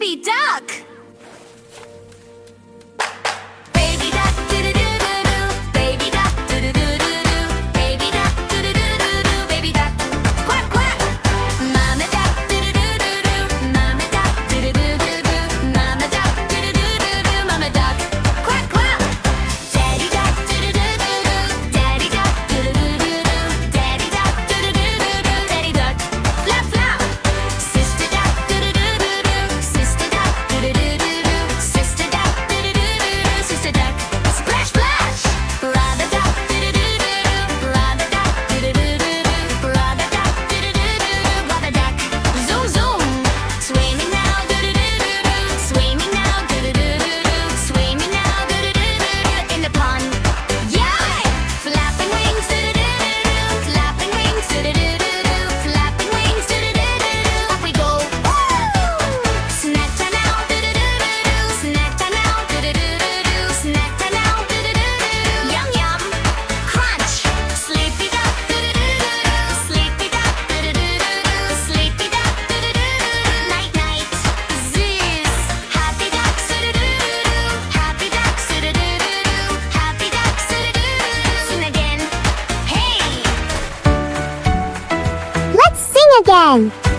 baby duck. Baby duck, do-do-do-do-do. Baby duck, do-do-do-do-do. Baby duck, do-do-do-do-do. Baby duck, quack quack. Mama duck, do-do-do-do-do. Mama duck, do-do-do-do-do. Mama duck, do-do-do-do-do. Mama duck, quack quack. Daddy duck, do-do-do-do-do. Daddy duck, do-do-do-do-do. Daddy duck, do-do-do-do-do. Daddy duck, flap flap. Sister duck, do-do-do-do-do. Sister duck, do-do-do-do-do. Sister duck, do-do-do-do-do. Sister duck, splash splash. Brother duck, do-do-do-do-do. Brother duck, do-do-do-do-do. Brother duck, do-do-do-do-do. Brother duck, zoom zoom. Swimming now, do-do-do-do-do. Swimming now, do-do-do-do-do. Swimming now, do-do-do-do-do. In the pond, yay! Flapping wings, do-do-do-do-do. Flapping wings, do-do-do-do-do. Flapping wings, do-do-do-do-do. Up we go, woo! Snack time now, do-do-do-do-do. Snack time now, do-do-do-do-do. Snack time now, do-do-do-do-do. Yum yum, crunch. Sleepy duck, do-do-do-do-do. Sleepy duck, do-do-do-do-do. Sleepy duck, do-do-do-do-do. Night night, zizz. Happy ducks, do-do-do-do-do. Happy ducks, do-do-do-do-do. Happy ducks, do-do-do-do-do. Soon again, hey. Let's sing again.